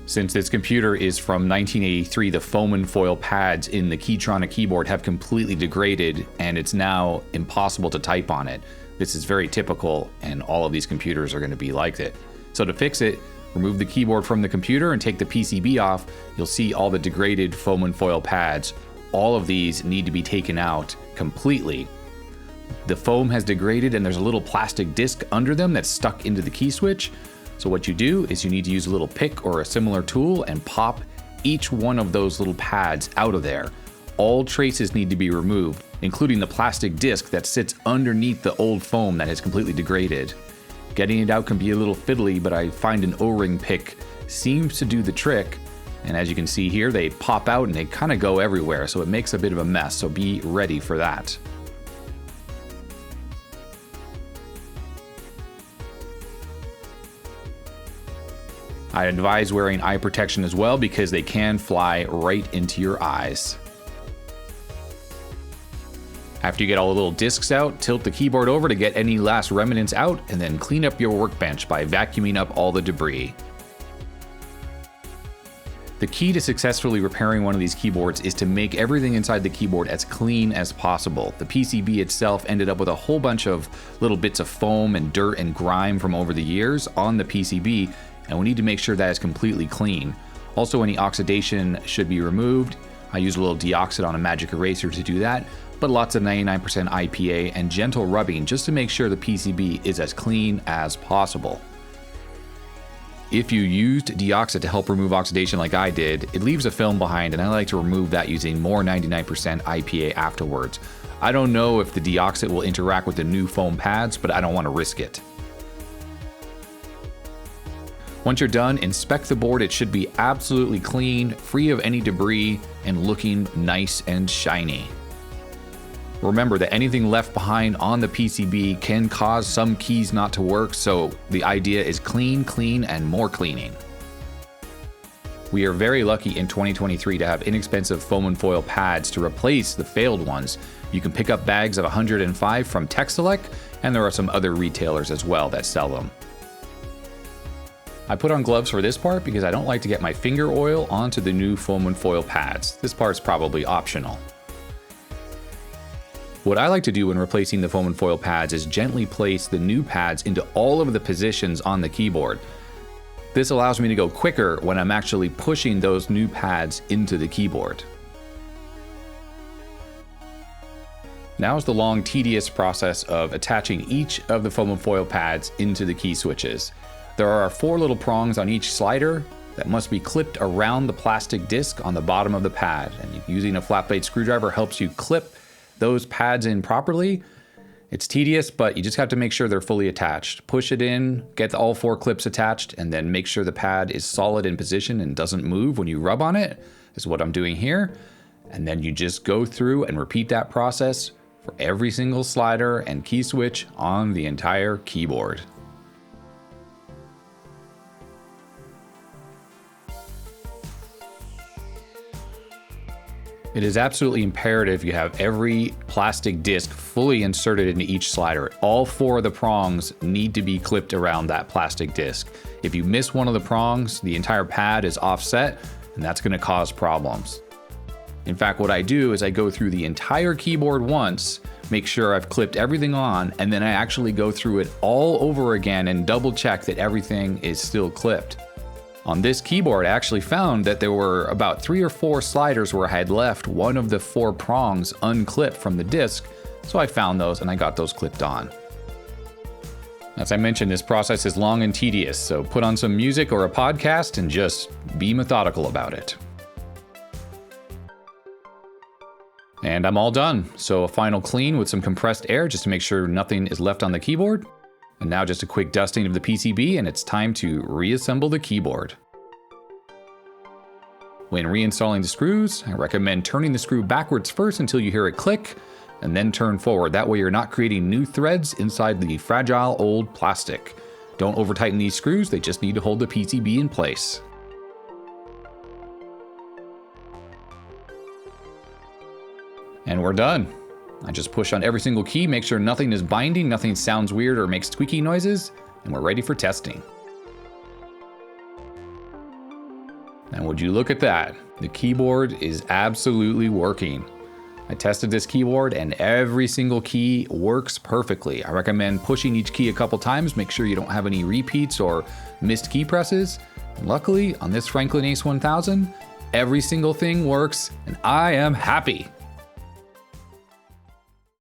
Since this computer is from 1983, the foam and foil pads in the Keytronic keyboard have completely degraded, and it's now impossible to type on it. This is very typical, and all of these computers are going to be like it. So to fix it, remove the keyboard from the computer and take the PCB off. You'll see all the degraded foam and foil pads. All of these need to be taken out completely. The foam has degraded, and there's a little plastic disc under them that's stuck into the key switch. So what you do is you need to use a little pick or a similar tool and pop each one of those little pads out of there. All traces need to be removed, including the plastic disc that sits underneath the old foam that has completely degraded. Getting it out can be a little fiddly, but I find an O-ring pick seems to do the trick. And as you can see here, they pop out and they kind of go everywhere, so it makes a bit of a mess, so be ready for that. I advise wearing eye protection as well because they can fly right into your eyes. After you get all the little discs out, tilt the keyboard over to get any last remnants out, and then clean up your workbench by vacuuming up all the debris. The key to successfully repairing one of these keyboards is to make everything inside the keyboard as clean as possible. The PCB itself ended up with a whole bunch of little bits of foam and dirt and grime from over the years on the PCB, and we need to make sure that is completely clean. Also, any oxidation should be removed. I use a little deoxit on a magic eraser to do that, but lots of 99% IPA and gentle rubbing just to make sure the PCB is as clean as possible. If you used deoxit to help remove oxidation like I did, it leaves a film behind, and I like to remove that using more 99% IPA afterwards. I don't know if the deoxit will interact with the new foam pads, but I don't want to risk it. Once you're done, inspect the board. It should be absolutely clean, free of any debris, and looking nice and shiny. Remember that anything left behind on the PCB can cause some keys not to work, so the idea is clean, clean, and more cleaning. We are very lucky in 2023 to have inexpensive foam and foil pads to replace the failed ones. You can pick up bags of 105 from TechSelect, and there are some other retailers as well that sell them. I put on gloves for this part because I don't like to get my finger oil onto the new foam and foil pads. This part's probably optional. What I like to do when replacing the foam and foil pads is gently place the new pads into all of the positions on the keyboard. This allows me to go quicker when I'm actually pushing those new pads into the keyboard. Now is the long, tedious process of attaching each of the foam and foil pads into the key switches. There are 4 little prongs on each slider that must be clipped around the plastic disc on the bottom of the pad, and using a flat blade screwdriver helps you clip those pads in properly. It's tedious, but you just have to make sure they're fully attached. Push it in, get all 4 clips attached, and then make sure the pad is solid in position and doesn't move when you rub on it, is what I'm doing here. And then you just go through and repeat that process for every single slider and key switch on the entire keyboard. It is absolutely imperative you have every plastic disc fully inserted into each slider. All 4 of the prongs need to be clipped around that plastic disc. If you miss one of the prongs, the entire pad is offset, and that's going to cause problems. In fact, what I do is I go through the entire keyboard once, make sure I've clipped everything on, and then I actually go through it all over again and double check that everything is still clipped. On this keyboard, I actually found that there were about 3 or 4 sliders where I had left one of the 4 prongs unclipped from the disc, so I found those and I got those clipped on. As I mentioned, this process is long and tedious, so put on some music or a podcast and just be methodical about it. And I'm all done, so a final clean with some compressed air just to make sure nothing is left on the keyboard. And now just a quick dusting of the PCB, and it's time to reassemble the keyboard. When reinstalling the screws, I recommend turning the screw backwards first until you hear it click, and then turn forward. That way you're not creating new threads inside the fragile old plastic. Don't over tighten these screws, they just need to hold the PCB in place. And we're done. I just push on every single key, make sure nothing is binding, nothing sounds weird or makes squeaky noises, and we're ready for testing. And would you look at that? The keyboard is absolutely working. I tested this keyboard and every single key works perfectly. I recommend pushing each key a couple times, make sure you don't have any repeats or missed key presses. And luckily, on this Franklin Ace 1000, every single thing works and I am happy.